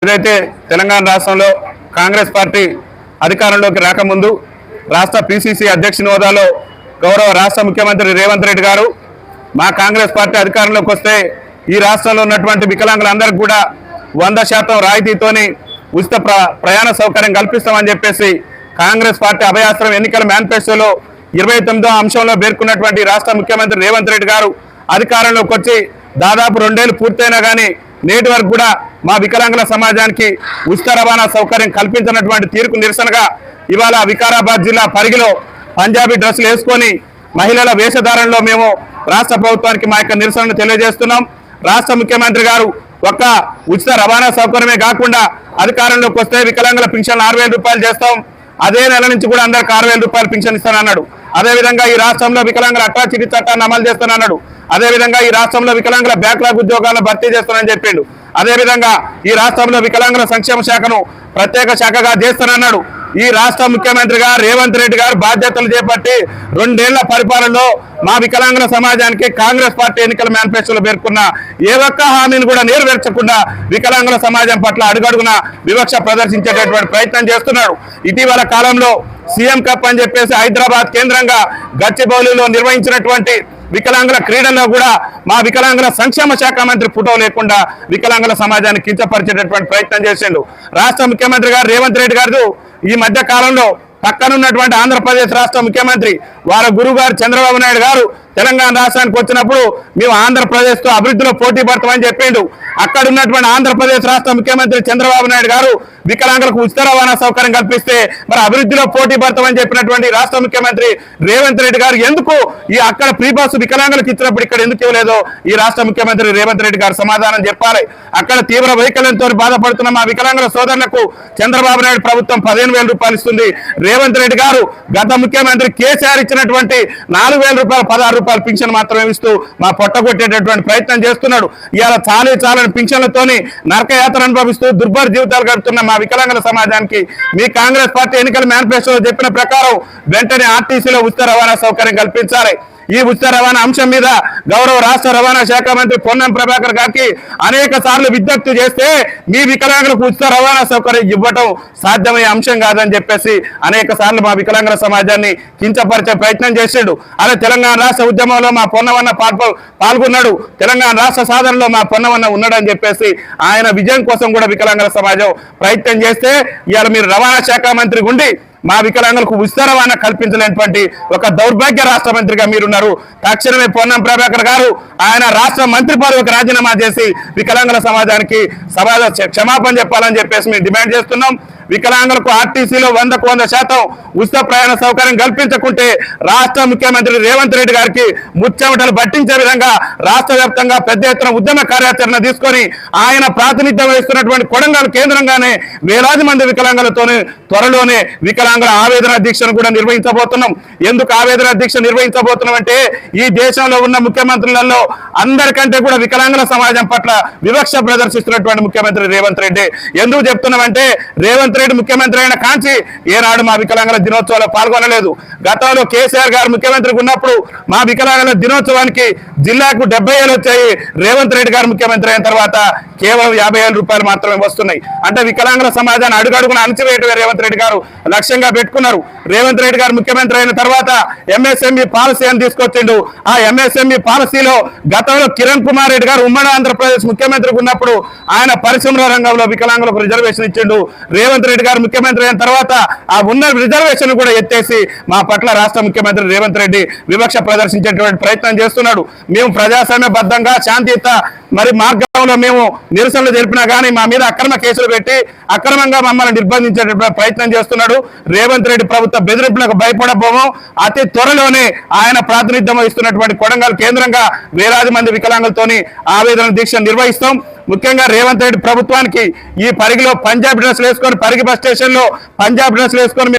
ఏదైతే తెలంగాణ రాష్ట్రంలో కాంగ్రెస్ పార్టీ అధికారంలోకి రాకముందు రాష్ట్ర పిసిసి అధ్యక్షుని హోదాలో గౌరవ రాష్ట్ర ముఖ్యమంత్రి రేవంత్ రెడ్డి గారు మా కాంగ్రెస్ పార్టీ అధికారంలోకి వస్తే ఈ రాష్ట్రంలో ఉన్నటువంటి వికలాంగులందరికీ కూడా 100% రాయితీతోని ఉచిత ప్రయాణ సౌకర్యం కల్పిస్తామని చెప్పేసి కాంగ్రెస్ పార్టీ అభయాస్త్రం ఎన్నికల మేనిఫెస్టోలో 29వ అంశంలో పేర్కొన్నటువంటి రాష్ట్ర ముఖ్యమంత్రి రేవంత్ రెడ్డి గారు అధికారంలోకి వచ్చి దాదాపు 2 ఏళ్లు పూర్తయినా కానీ నేటి వరకు కూడా మా వికలాంగుల సమాజానికి ఉచిత రవాణా సౌకర్యం కల్పించినటువంటి తీరుకు నిరసనగా ఇవాళ వికారాబాద్ జిల్లా పరిగిలో పంజాబీ డ్రెస్సులు వేసుకొని మహిళల వేషధారణలో మేము రాష్ట్ర ప్రభుత్వానికి మా యొక్క నిరసనను తెలియజేస్తున్నాం. రాష్ట్ర ముఖ్యమంత్రి గారు ఒక్క ఉచిత రవాణా సౌకర్యమే కాకుండా అధికారంలోకి వస్తే వికలాంగుల పింఛన్ 6,000 రూపాయలు చేస్తాం, అదే నెల నుంచి కూడా అందరికి 6,000 రూపాయలు పింఛన్ ఇస్తానన్నాడు. అదేవిధంగా ఈ రాష్ట్రంలో వికలాంగుల అట్రాసిటీ చట్టాన్ని అమలు చేస్తానన్నాడు. అదేవిధంగా ఈ రాష్ట్రంలో వికలాంగుల బ్యాక్లాగ్ ఉద్యోగాలను భర్తీ చేస్తానని చెప్పిండు. అదేవిధంగా ఈ రాష్ట్రంలో వికలాంగుల సంక్షేమ శాఖను ప్రత్యేక శాఖగా చేస్తానన్నాడు. ఈ రాష్ట్ర ముఖ్యమంత్రిగా రేవంత్ రెడ్డి గారు బాధ్యతలు చేపట్టి 2 ఏళ్ల పరిపాలనలో మా వికలాంగుల సమాజానికి కాంగ్రెస్ పార్టీ ఎన్నికల మేనిఫెస్టోలో పేర్కొన్న ఏ ఒక్క హామీని కూడా నెరవేర్చకుండా వికలాంగుల సమాజం పట్ల అడుగడుగున వివక్ష ప్రదర్శించేటటువంటి ప్రయత్నం చేస్తున్నాడు. ఇటీవల కాలంలో సీఎం కప్ అని చెప్పేసి హైదరాబాద్ కేంద్రంగా గచ్చిబౌలిలో నిర్వహించినటువంటి వికలాంగుల క్రీడల్లో కూడా మా వికలాంగుల సంక్షేమ శాఖ మంత్రి ఫోటో లేకుండా వికలాంగుల సమాజాన్ని కించపరిచేటటువంటి ప్రయత్నం చేసిండు. రాష్ట్ర ముఖ్యమంత్రి గారు రేవంత్ రెడ్డి గారు ఈ మధ్య కాలంలో పక్కనున్నటువంటి ఆంధ్రప్రదేశ్ రాష్ట్ర ముఖ్యమంత్రి వారి గురువు గారు చంద్రబాబు నాయుడు గారు తెలంగాణ రాష్ట్రానికి వచ్చినప్పుడు మేము ఆంధ్రప్రదేశ్తో అభివృద్ధిలో పోటీ పడతామని చెప్పిండు. అక్కడ ఉన్నటువంటి ఆంధ్రప్రదేశ్ రాష్ట్ర ముఖ్యమంత్రి చంద్రబాబు నాయుడు గారు వికలాంగులకు ఉచిత రవాణా సౌకర్యం కల్పిస్తే మరి అభివృద్ధిలో పోటీ పడతామని చెప్పినటువంటి రాష్ట్ర ముఖ్యమంత్రి రేవంత్ రెడ్డి గారు ఎందుకు ఈ అక్కడ ఫ్రీ బస్సు వికలాంగులకు ఇచ్చినప్పుడు ఇక్కడ ఎందుకు ఇవ్వలేదో ఈ రాష్ట్ర ముఖ్యమంత్రి రేవంత్ రెడ్డి గారు సమాధానం చెప్పాలి. అక్కడ తీవ్ర వైకల్యంతో బాధపడుతున్న మా వికలాంగుల సోదరులకు చంద్రబాబు నాయుడు ప్రభుత్వం 15,000 రూపాయలు ఇస్తుంది. రేవంత్ రెడ్డి గారు గత ముఖ్యమంత్రి కేసీఆర్ ఇచ్చినటువంటి 4,000 రూపాయలు 16 రూపాయల పింఛన్ మాత్రమే ఇస్తూ మా పొట్టగొట్టేటటువంటి ప్రయత్నం చేస్తున్నాడు. ఇవాళ చాలని పింఛన్లతోని నరకయాత్ర అనుభవిస్తూ దుర్భర జీవితాలు గడుపుతున్న మా వికలాంగుల సమాజానికి మీ కాంగ్రెస్ పార్టీ ఎన్నికల మేనిఫెస్టోలో చెప్పిన ప్రకారం వెంటనే ఆర్టీసీలో ఉచిత రవాణా సౌకర్యం కల్పించాలి. ఈ ఉచిత రవాణా అంశం మీద గౌరవ రాష్ట్ర రవాణా శాఖ మంత్రి పొన్నం ప్రభాకర్ గారికి అనేక సార్లు విజ్ఞప్తి చేస్తే మీ వికలాంగులకు ఉచిత రవాణా సౌకర్యం ఇవ్వటం సాధ్యమయ్యే అంశం కాదని చెప్పేసి అనేక సార్లు మా వికలాంగుల సమాజాన్ని కించపరిచే ప్రయత్నం చేసాడు. అలా తెలంగాణ రాష్ట్ర ఉద్యమంలో మా పొన్నవన్న పాల్గొన్నాడు, తెలంగాణ రాష్ట్ర సాధనలో మా పొన్నవన్న ఉన్నాడని చెప్పేసి ఆయన విజయం కోసం కూడా వికలాంగుల సమాజం ప్రయత్నం చేస్తే ఇవాళ మీరు రవాణా శాఖ మంత్రి ఉండి మా వికలాంగులకు ఉచిత రవాణా కల్పించలేనటువంటి ఒక దౌర్భాగ్య రాష్ట్ర మంత్రిగా మీరున్నారు. తక్షణమే పొన్నం ప్రభాకర్ గారు ఆయన రాష్ట్ర మంత్రి పదవికి రాజీనామా చేసి వికలాంగుల సమాజానికి క్షమాపణ చెప్పాలని చెప్పేసి మేము డిమాండ్ చేస్తున్నాం. వికలాంగులకు ఆర్టీసీలో 100% ఉచిత ప్రయాణ సౌకర్యం కల్పించకుంటే రాష్ట్ర ముఖ్యమంత్రి రేవంత్ రెడ్డి గారికి ముచ్చెమటలు పట్టించే విధంగా రాష్ట్ర వ్యాప్తంగా పెద్ద ఎత్తున ఉద్యమ కార్యాచరణ తీసుకొని ఆయన ప్రాతినిధ్యం వహిస్తున్నటువంటి కొడంగల్ కేంద్రంగానే వేలాది మంది వికలాంగులతోనే త్వరలోనే వికలాంగుల ఆవేదన దీక్షను కూడా నిర్వహించబోతున్నాం. ఎందుకు ఆవేదన దీక్ష నిర్వహించబోతున్నాం అంటే ఈ దేశంలో ఉన్న ముఖ్యమంత్రులలో అందరికంటే కూడా వికలాంగుల సమాజం పట్ల వివక్ష ప్రదర్శిస్తున్నటువంటి ముఖ్యమంత్రి రేవంత్ రెడ్డి. ఎందుకు చెప్తున్నామంటే రేవంత్ రెడ్డి ముఖ్యమంత్రి అయిన కాంచి ఏనాడు మా వికలాంగుల దినోత్సవాల్లో పాల్గొనలేదు. గతంలో కేసీఆర్ గారు ముఖ్యమంత్రిగా ఉన్నప్పుడు మా వికలాంగుల దినోత్సవానికి జిల్లాకు 70,000 వచ్చాయి. రేవంత్ రెడ్డి గారు ముఖ్యమంత్రి అయిన తర్వాత కేవలం 50,000 రూపాయలు మాత్రమే వస్తున్నాయి. అంటే వికలాంగుల సమాజాన్ని అడుగడుగున అణచివేయటమే రేవంత్ రెడ్డి గారు లక్ష్యంగా పెట్టుకున్నారు. రేవంత్ రెడ్డి గారు ముఖ్యమంత్రి అయిన తర్వాత ఎంఎస్ఎంఈ పాలసీ అని తీసుకొచ్చిండు. ఆ ఎంఎస్ఎంఈ పాలసీలో గతంలో కిరణ్ కుమార్ రెడ్డి గారు ఉమ్మడి ఆంధ్రప్రదేశ్ ముఖ్యమంత్రిగా ఉన్నప్పుడు ఆయన పరిశ్రమల రంగంలో వికలాంగులకు రిజర్వేషన్ ఇచ్చిండు. రేవంత్ రెడ్డి గారు ముఖ్యమంత్రి అయిన తర్వాత ఆ ఉన్న రిజర్వేషన్ కూడా ఎత్తేసి మా పట్ల రాష్ట్ర ముఖ్యమంత్రి రేవంత్ రెడ్డి వివక్ష ప్రదర్శించేటువంటి ప్రయత్నం చేస్తున్నాడు. మేము ప్రజాస్వామ్యబద్ధంగా శాంతియుత మరి మార్గంలో మేము నిరసనలు జరిపినా కానీ మా మీద అక్రమ కేసులు పెట్టి అక్రమంగా మమ్మల్ని నిర్బంధించేటువంటి ప్రయత్నం చేస్తున్నాడు. రేవంత్ రెడ్డి ప్రభుత్వ బెదిరింపులకు భయపడబోము. అతి త్వరలోనే ఆయన ప్రాతినిధ్యం వహిస్తున్నటువంటి కొడంగల్ కేంద్రంగా వేలాది మంది వికలాంగులతోని ఆవేదన దీక్ష నిర్వహిస్తాం. ముఖ్యంగా రేవంత్ రెడ్డి ప్రభుత్వానికి ఈ పరిగిలో పంజాబ్ డ్రెస్సులు వేసుకొని పరిగి బస్ స్టేషన్ లో పంజాబ్ డ్రెస్సులు వేసుకొని